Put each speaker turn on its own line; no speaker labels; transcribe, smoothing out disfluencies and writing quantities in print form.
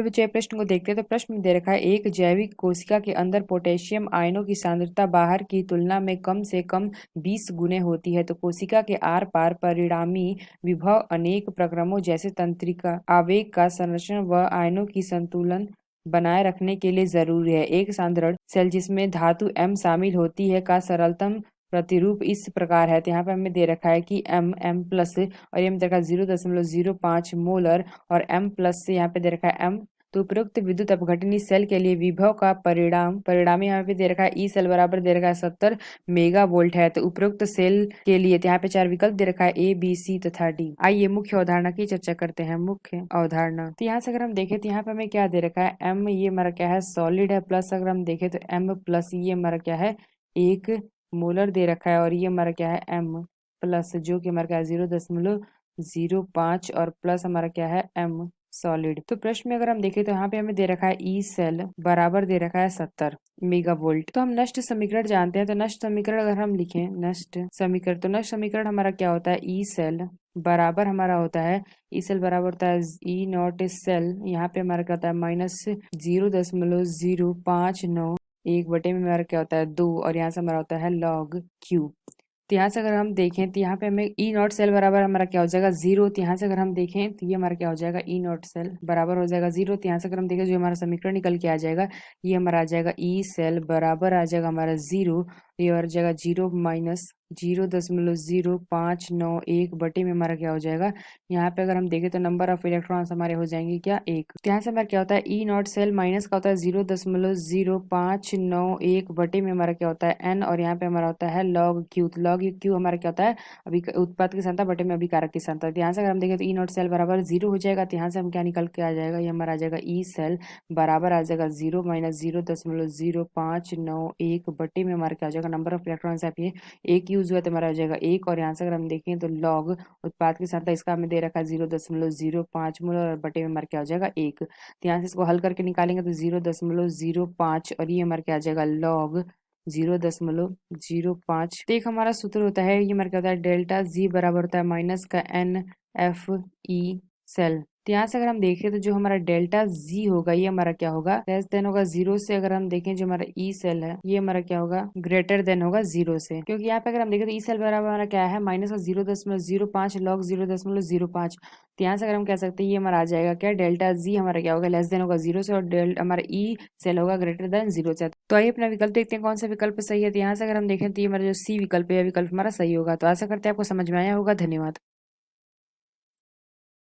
चलो विजय प्रश्न को देखते हैं। तो प्रश्न में दे रखा है एक जैविक कोशिका के अंदर पोटेशियम आयनों की सांद्रता बाहर की तुलना में कम से कम 20 गुने होती है। तो कोशिका के आर पार परिणामी विभव अनेक प्रक्रमों जैसे तंत्रिका आवेग का संरक्षण व आयनों की संतुलन बनाए रखने के लिए जरूरी है। एक साधारण सेल जिसमें धातु एम शामिल होती है का सरलतम प्रतिरूप इस प्रकार है। तो यहाँ पे हमें दे रखा है कि एम प्लस और ये में दे रखा है 0.05 मोलर और एम प्लस से यहाँ पे दे रखा है एम। तो उपरोक्त विद्युत अपघटनी सेल के लिए विभव का परिणामी यहाँ पे दे रखा है ई सेल बराबर दे रखा है 70 मेगा वोल्ट है। तो उपरोक्त सेल के लिए तो यहाँ पे 4 विकल्प दे रखा है ए बी सी तथा डी। आइए मुख्य अवधारणा की चर्चा करते हैं। मुख्य अवधारणा तो यहाँ से अगर हम देखें तो यहाँ पे हमें क्या दे रखा है एम, ये हमारा क्या है सॉलिड है, प्लस अगर हम देखें तो एम प्लस ये हमारा क्या है एक मोलर दे रखा है और ये हमारा क्या है एम प्लस जो कि हमारा क्या है 0.05 और प्लस हमारा क्या है एम सॉलिड। तो प्रश्न में अगर हम देखें तो यहाँ पे हमें दे रखा है ई सेल बराबर दे रखा है 70 मेगा वोल्ट। तो हम नष्ट समीकरण जानते हैं। तो नष्ट समीकरण अगर हम लिखें नष्ट समीकरण, तो नष्ट समीकरण हमारा क्या होता है ई सेल बराबर हमारा होता है ई सेल बराबर होता है ई नॉट सेल, यहाँ पे हमारा क्या होता है -0.059 एक बटे में हमारा क्या होता है 2 और यहाँ से हमारा होता है log Q। तो यहाँ से अगर हम देखें तो यहाँ पे हमें ई नॉट सेल बराबर हमारा क्या हो जाएगा 0। तो यहाँ से अगर हम देखें तो ये हमारा क्या हो जाएगा ई नॉट सेल बराबर हो जाएगा 0। तो यहाँ से अगर हम देखें जो हमारा समीकरण निकल के आ जाएगा ये हमारा आ जाएगा ई सेल बराबर आ जाएगा हमारा 0, ये और जाएगा 0-0.0591 बटे में हमारा क्या हो जाएगा यहाँ पे अगर हम देखें तो नंबर ऑफ इलेक्ट्रॉन्स हमारे हो जाएंगे क्या एक। तो यहाँ से हमारा क्या होता है ई नॉट सेल माइनस का होता है 0.0591 बटे में हमारा क्या होता है एन और यहाँ पे हमारा होता है log Q। तो log Q हमारा क्या होता है अभी उत्पाद की सांद्रता बटे में अभिकारक की सांद्रता। तो यहाँ से अगर हम देखें तो ई नॉट सेल बराबर 0 हो जाएगा। तो यहाँ से हम क्या निकल के आ जाएगा ये हमारा आ जाएगा ई सेल बराबर आ जाएगा 0-0.0591 बटे में हमारा क्या हो जाएगा नंबर ऑफ इलेक्ट्रॉन्स आप ये एक यूज हुआ तो हमारा हो जाएगा एक और यहाँ से अगर हम देखें तो लॉग उत्पाद की सांद्रता इसका हमें दे रखा है 0.05 मोल और बटे में हमारा क्या हो जाएगा एक। तो यहाँ से इसको हल करके निकालेंगे तो 0.05 और ये हमारा क्या आ जाएगा लॉग 0.05। तो एक हमारा सूत्र होता है ये हमारा क्या होता है डेल्टा जी बराबर होता है माइनस का एन एफ ई सेल। तो यहाँ से अगर हम देखें तो जो हमारा डेल्टा जी होगा ये हमारा क्या होगा लेस देन होगा 0 से। अगर हम देखें जो हमारा ई सेल है ये हमारा क्या होगा ग्रेटर देन होगा 0 से, क्योंकि यहाँ पे अगर हम देखें तो ई सेल बराबर हमारा क्या है माइनस का 0.05 लॉग 0.05। तो यहाँ से अगर हम कह सकते हैं ये हमारा आ जाएगा क्या डेल्टा जी हमारा क्या होगा लेस देन होगा 0 से और हमारा ई सेल होगा ग्रेटर देन 0 से। तो आइए अपना विकल्प देखते हैं कौन सा विकल्प सही है। तो यहाँ से अगर हम देखें तो ये हमारा जो सी विकल्प है विकल्प हमारा सही होगा। तो आशा करते हैं आपको समझ में आया होगा। धन्यवाद।